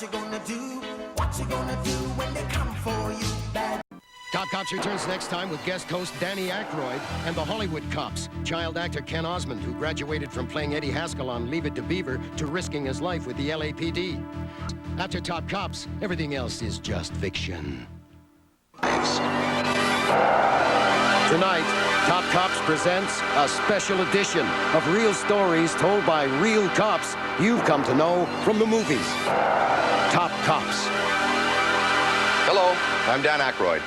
you gonna do? What you gonna do when they come for you? Bad. Top Cops returns next time with guest host Danny Aykroyd and the Hollywood Cops. Child actor Ken Osmond, who graduated from playing Eddie Haskell on Leave It to Beaver to risking his life with the LAPD. After Top Cops, everything else is just fiction. Tonight, Top Cops presents a special edition of real stories told by real cops you've come to know from the movies. Top Cops. Hello, I'm Dan Aykroyd.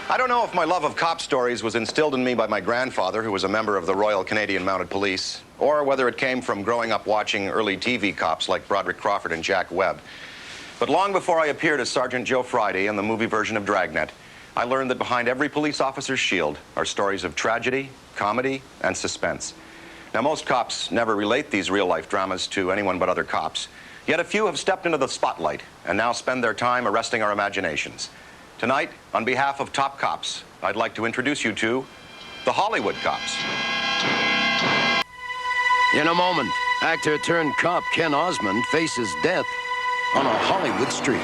I don't know if my love of cop stories was instilled in me by my grandfather, who was a member of the Royal Canadian Mounted Police, or whether it came from growing up watching early TV cops like Broderick Crawford and Jack Webb. But long before I appeared as Sergeant Joe Friday in the movie version of Dragnet, I learned that behind every police officer's shield are stories of tragedy, comedy, and suspense. Now, most cops never relate these real-life dramas to anyone but other cops, yet a few have stepped into the spotlight and now spend their time arresting our imaginations. Tonight, on behalf of Top Cops, I'd like to introduce you to the Hollywood Cops. In a moment, actor turned cop Ken Osmond faces death on a Hollywood street.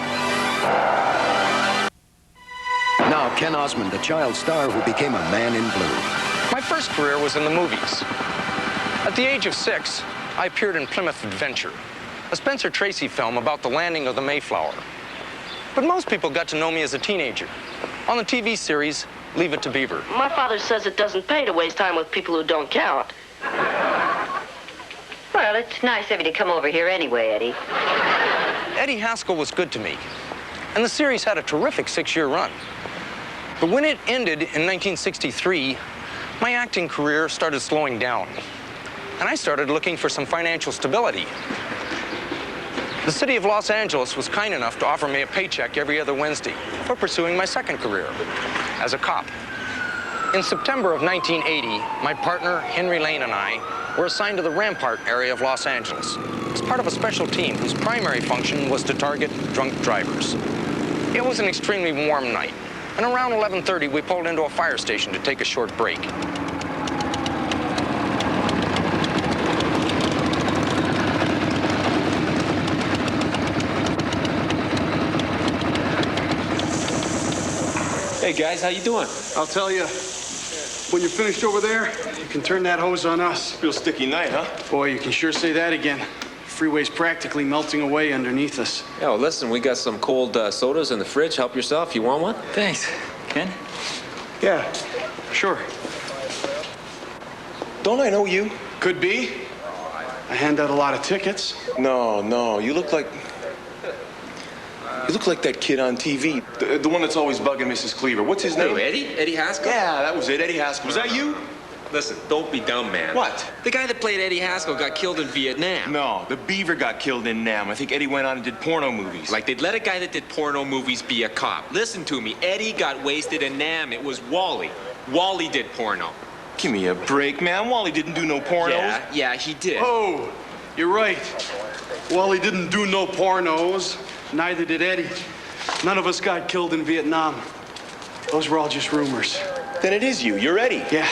Now, Ken Osmond, a child star who became a man in blue. My first career was in the movies. At the age of 6, I appeared in Plymouth Adventure, a Spencer Tracy film about the landing of the Mayflower. But most people got to know me as a teenager on the TV series Leave It to Beaver. My father says it doesn't pay to waste time with people who don't count. Well, it's nice of you to come over here anyway, Eddie. Eddie Haskell was good to me, and the series had a terrific 6-year run. But when it ended in 1963, my acting career started slowing down, and I started looking for some financial stability. The city of Los Angeles was kind enough to offer me a paycheck every other Wednesday for pursuing my second career as a cop. In September of 1980, my partner, Henry Lane, and I were assigned to the Rampart area of Los Angeles as part of a special team whose primary function was to target drunk drivers. It was an extremely warm night, and around 11:30, we pulled into a fire station to take a short break. Hey guys, how you doing? I'll tell you, when you're finished over there, you can turn that hose on us. Real sticky night, huh? Boy, you can sure say that again. Freeway's practically melting away underneath us. Yeah, well, listen, we got some cold sodas in the fridge. Help yourself. You want one? Thanks. Ken? Yeah, sure. Don't I know you? Could be. I hand out a lot of tickets. No, you look like that kid on TV. The one that's always bugging Mrs. Cleaver. What's his name? Who, Eddie? Eddie Haskell? Yeah, that was it, Eddie Haskell. Was that you? Listen, don't be dumb, man. What? The guy that played Eddie Haskell got killed in Vietnam. No, the Beaver got killed in Nam. I think Eddie went on and did porno movies. Like they'd let a guy that did porno movies be a cop. Listen to me, Eddie got wasted in Nam. It was Wally. Wally did porno. Give me a break, man. Wally didn't do no pornos. Yeah, he did. Oh, you're right. Wally didn't do no pornos. Neither did Eddie. None of us got killed in Vietnam. Those were all just rumors. Then it is you. You're Eddie. Yeah,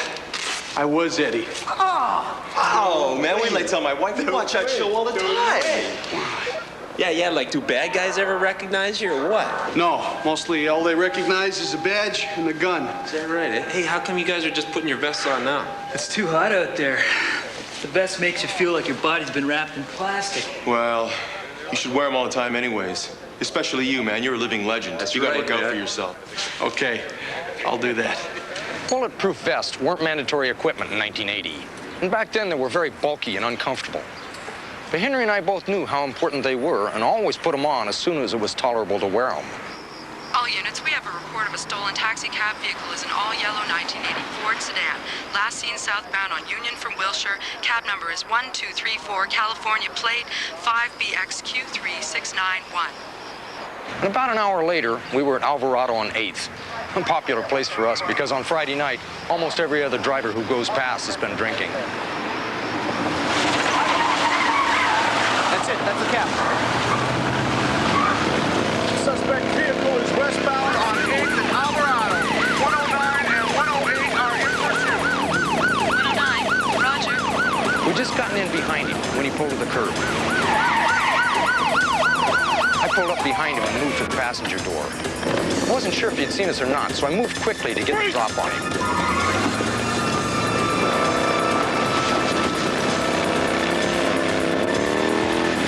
I was Eddie. Oh, man, wait till I tell my wife. We watch that show all the time. Yeah, like do bad guys ever recognize you or what? No, mostly all they recognize is a badge and a gun. Is that right? Hey, how come you guys are just putting your vests on now? It's too hot out there. The vest makes you feel like your body's been wrapped in plastic. Well, you should wear them all the time anyways. Especially you, man. You're a living legend. That's you gotta right, look out man. for yourself. Okay, I'll do that. Bulletproof vests weren't mandatory equipment in 1980. And back then, they were very bulky and uncomfortable. But Henry and I both knew how important they were and always put them on as soon as it was tolerable to wear them. All units, we have a report of a stolen taxi cab vehicle is an all-yellow 1980 Ford sedan. Last seen southbound on Union from Wilshire. Cab number is 1234, California plate 5BXQ3691. And about an hour later, we were at Alvarado on 8th. A popular place for us because on Friday night, almost every other driver who goes past has been drinking. That's it. That's the cab. Suspect vehicle is westbound on 8th and Alvarado. 109 and 108 are in pursuit. 109, roger. We'd just gotten in behind him when he pulled to the curb. I pulled up passenger door. I wasn't sure if he'd seen us or not, so I moved quickly to get the drop on him.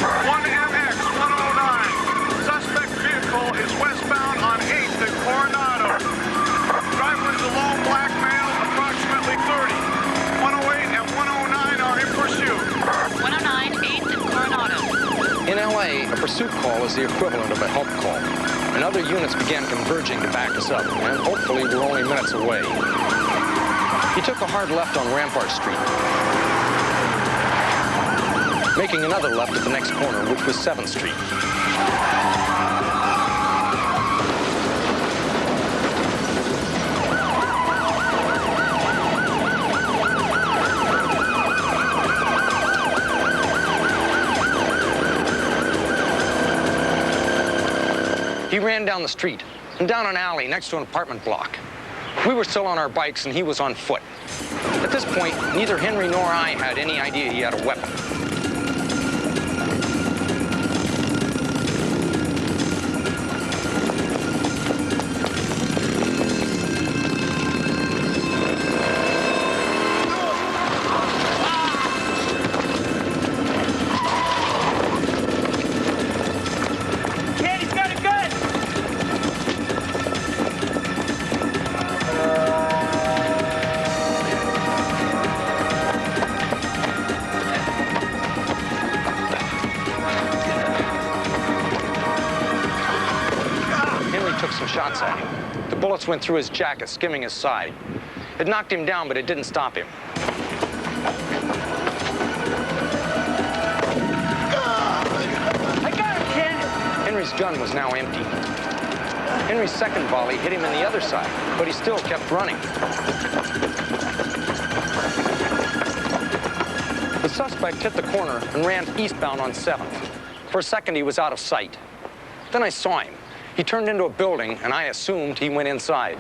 1MX 109. Suspect vehicle is westbound on 8th at Coronado. Driver is a lone black male, approximately 30. 108 and 109 are in pursuit. 109, 8th and Coronado. In LA, a pursuit call is the equivalent of a help call, and other units began converging to back us up, and hopefully we're only minutes away. He took a hard left on Rampart Street, making another left at the next corner, which was 7th Street. He ran down the street and down an alley next to an apartment block. We were still on our bikes and he was on foot. At this point, neither Henry nor I had any idea he had a weapon. Shots at him. The bullets went through his jacket, skimming his side. It knocked him down, but it didn't stop him. I got him, kid! Henry's gun was now empty. Henry's second volley hit him in the other side, but he still kept running. The suspect hit the corner and ran eastbound on 7th. For a second, he was out of sight. Then I saw him. He turned into a building, and I assumed he went inside.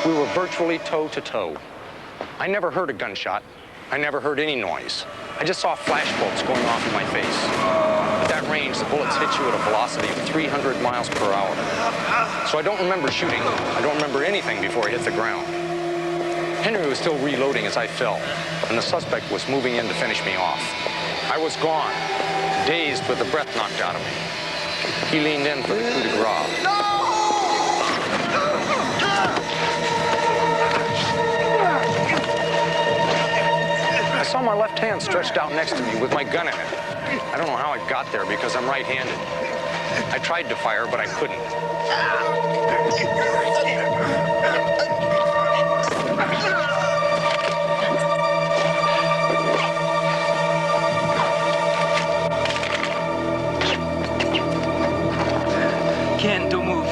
We were virtually toe-to-toe. I never heard a gunshot. I never heard any noise. I just saw flash bolts going off in my face. At that range, the bullets hit you at a velocity of 300 miles per hour. So I don't remember shooting. I don't remember anything before I hit the ground. Henry was still reloading as I fell, and the suspect was moving in to finish me off. I was gone, dazed with the breath knocked out of me. He leaned in for the coup de grace. I saw my left hand stretched out next to me with my gun in it. I don't know how it got there because I'm right-handed. I tried to fire, but I couldn't. Ken, don't move.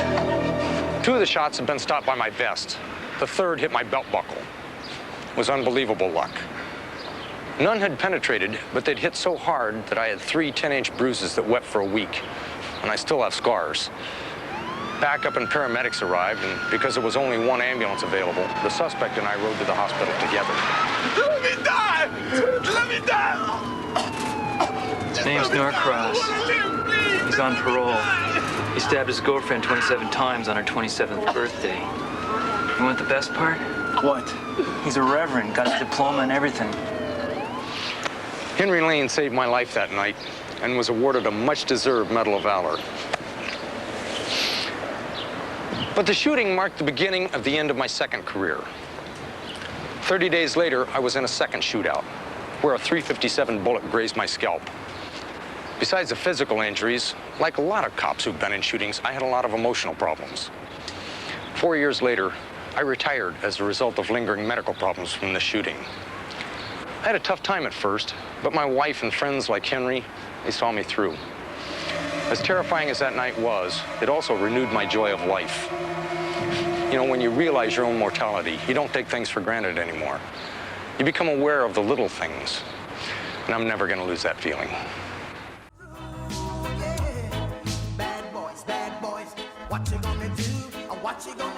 2 of the shots had been stopped by my vest. The third hit my belt buckle. It was unbelievable luck. None had penetrated, but they'd hit so hard that I had 3 10-inch bruises that wept for a week, and I still have scars. Backup and paramedics arrived, and because there was only 1 ambulance available, the suspect and I rode to the hospital together. Let me die! Let me die! His name's Norcross. He's on parole. He stabbed his girlfriend 27 times on her 27th birthday. You want the best part? What? He's a reverend, got his diploma and everything. Henry Lane saved my life that night and was awarded a much-deserved Medal of Valor. But the shooting marked the beginning of the end of my second career. 30 days later, I was in a second shootout, where a .357 bullet grazed my scalp. Besides the physical injuries, like a lot of cops who've been in shootings, I had a lot of emotional problems. 4 years later, I retired as a result of lingering medical problems from the shooting. I had a tough time at first, but my wife and friends like Henry, they saw me through. As terrifying as that night was, it also renewed my joy of life. You know, when you realize your own mortality, you don't take things for granted anymore. You become aware of the little things, and I'm never going to lose that feeling. What you gonna